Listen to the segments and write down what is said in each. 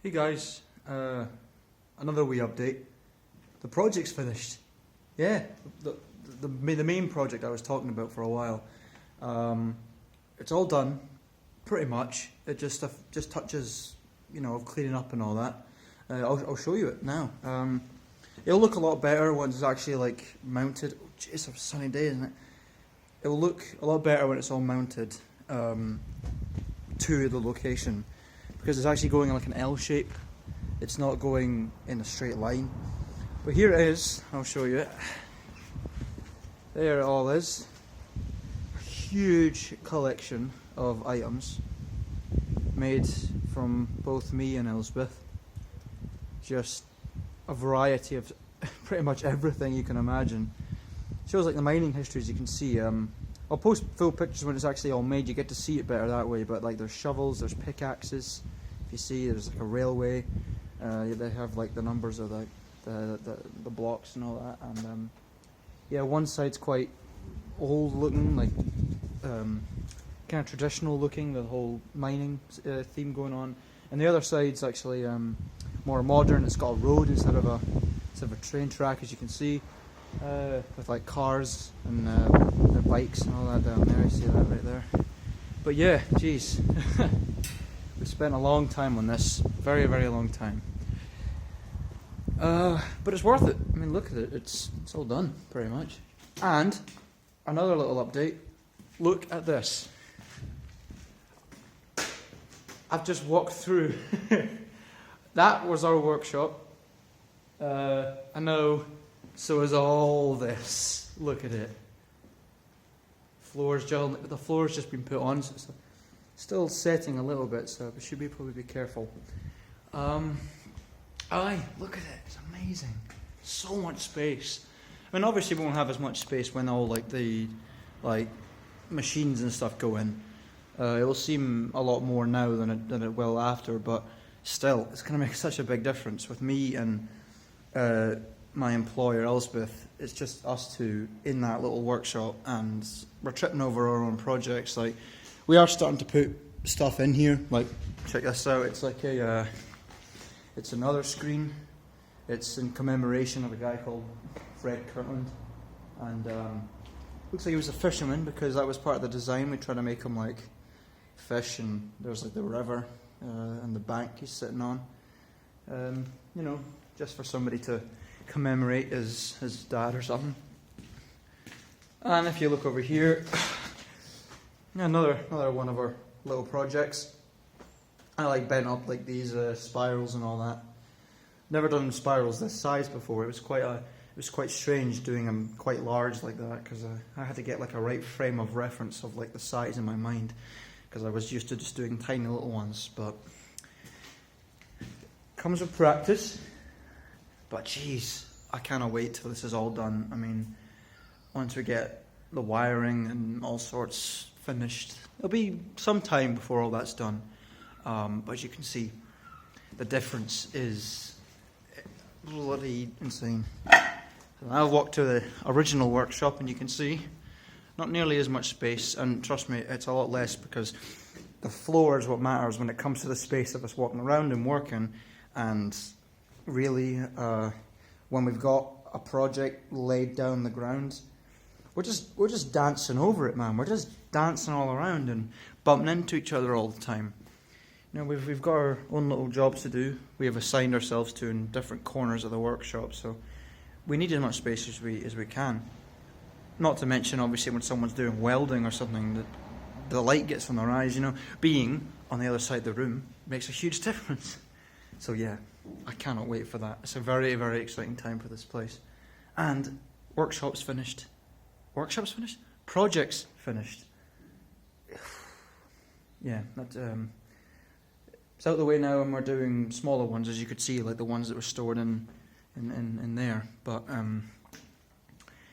Hey guys, another wee update. The project's finished. Yeah, the main project I was talking about for a while. It's all done, pretty much. It just touches, of cleaning up and all that. I'll show you it now. It'll look a lot better once it's actually like mounted. Oh, jeez, it's a sunny day, isn't it? It will look a lot better when it's all mounted to the location, because it's actually going in like an L shape. It's not going in a straight line. But here it is. I'll show you it. There it all is. A huge collection of items made from both me and Elspeth. Just a variety of pretty much everything you can imagine. Shows like the mining history, as you can see. I'll post full pictures when it's actually all made. You get to see it better that way. But like, there's shovels, there's pickaxes. If you see, there's like a railway. They have like the numbers of the blocks and all that. And yeah, one side's quite old looking, like kind of traditional looking. The whole mining theme going on. And the other side's actually more modern. It's got a road instead of a train track, as you can see, with like cars and bikes and all that down there. You see that right there. But yeah, geez, we spent a long time on this, very, very long time. But it's worth it. I mean, look at it. It's all done, pretty much. And another little update. Look at this. I've just walked through. That was our workshop. I know. So is all this. Look at it. The floor's just been put on. So it's still setting a little bit, so we should probably be careful. Aye, look at it. It's amazing. So much space. I mean, obviously we won't have as much space when all the machines and stuff go in. It will seem a lot more now than it will after, but still, it's going to make such a big difference. With me and my employer, Elspeth, it's just us two in that little workshop, and we're tripping over our own projects. Like, we are starting to put stuff in here. Like, check this out. It's like it's another screen. It's in commemoration of a guy called Fred Kirtland, and looks like he was a fisherman, because that was part of the design. We tried to make him like fish, and there's like the river and the bank he's sitting on. Just for somebody to commemorate his dad or something. And if you look over here, another one of our little projects. I like bent up like these spirals and all that. Never done spirals this size before. It was quite strange doing them quite large like that, because I had to get like a right frame of reference of like the size in my mind, because I was used to just doing tiny little ones. But comes with practice. But geez, I cannot wait till this is all done. I mean, once we get the wiring and all sorts finished, it'll be some time before all that's done. But as you can see, the difference is bloody insane. I'll walk to the original workshop, and you can see not nearly as much space. And trust me, it's a lot less, because the floor is what matters when it comes to the space of us walking around and working. And really, when we've got a project laid down the ground, we're just dancing over it, man. We're just dancing all around and bumping into each other all the time. We've got our own little jobs to do. We have assigned ourselves to in different corners of the workshop, so we need as much space as we can. Not to mention, obviously, when someone's doing welding or something, the light gets from their eyes. Being on the other side of the room makes a huge difference. So yeah, I cannot wait for that. It's a very, very exciting time for this place. And workshop's finished. Workshop's finished? Project's finished. Yeah, it's out the way now, and we're doing smaller ones, as you could see, like the ones that were stored in there. But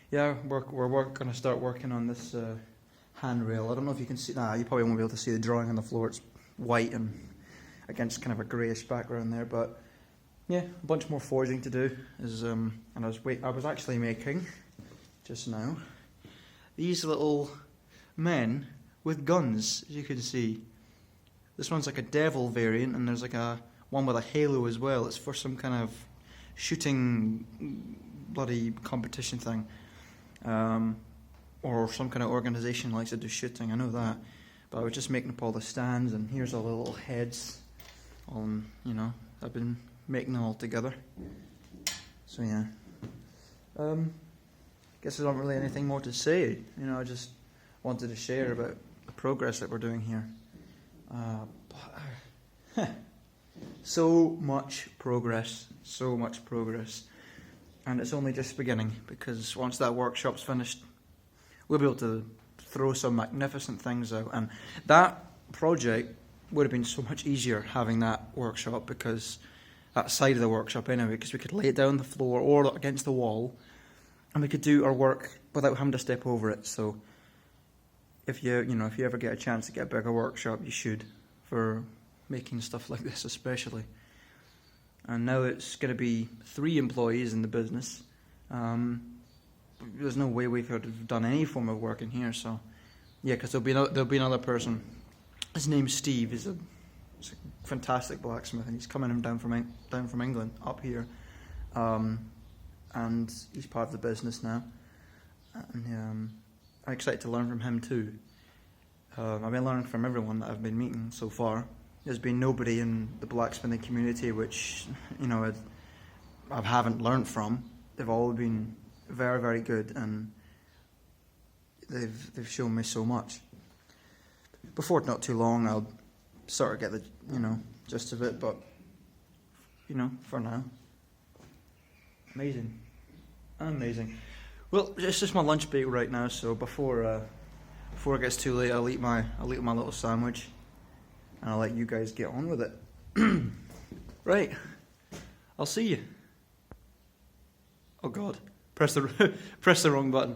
yeah, we're going to start working on this handrail. I don't know if you can see. You probably won't be able to see the drawing on the floor. It's white and against kind of a greyish background there. But yeah, a bunch more forging to do. And I was actually making just now these little men with guns, as you can see. This one's like a devil variant, and there's like a one with a halo as well. It's for some kind of shooting bloody competition thing, or some kind of organisation likes to do shooting. I know that, but I was just making up all the stands, and here's all the little heads. I've been making them all together. So yeah, guess there's not really anything more to say. I just wanted to share about the progress that we're doing here. So much progress, and it's only just beginning, because once that workshop's finished, we'll be able to throw some magnificent things out. And that project would have been so much easier having that workshop, because that side of the workshop anyway, because we could lay it down on the floor or against the wall, and we could do our work without having to step over it. So if you ever get a chance to get a bigger workshop, you should, for making stuff like this especially. And now it's going to be 3 employees in the business. There's no way we could have done any form of work in here. So yeah, because there'll be another person. His name's Steve. He's a fantastic blacksmith, and he's coming down from England up here, and he's part of the business now. And I'm excited to learn from him too. I've been learning from everyone that I've been meeting so far. There's been nobody in the blacksmithing community which I haven't learned from. They've all been very, very good, and they've shown me so much. Before not too long, I'll sort of get the gist of it, but for now, amazing. Well, it's just my lunch break right now, so before it gets too late, I'll eat my little sandwich, and I'll let you guys get on with it. Right, I'll see you. Oh God, press the wrong button.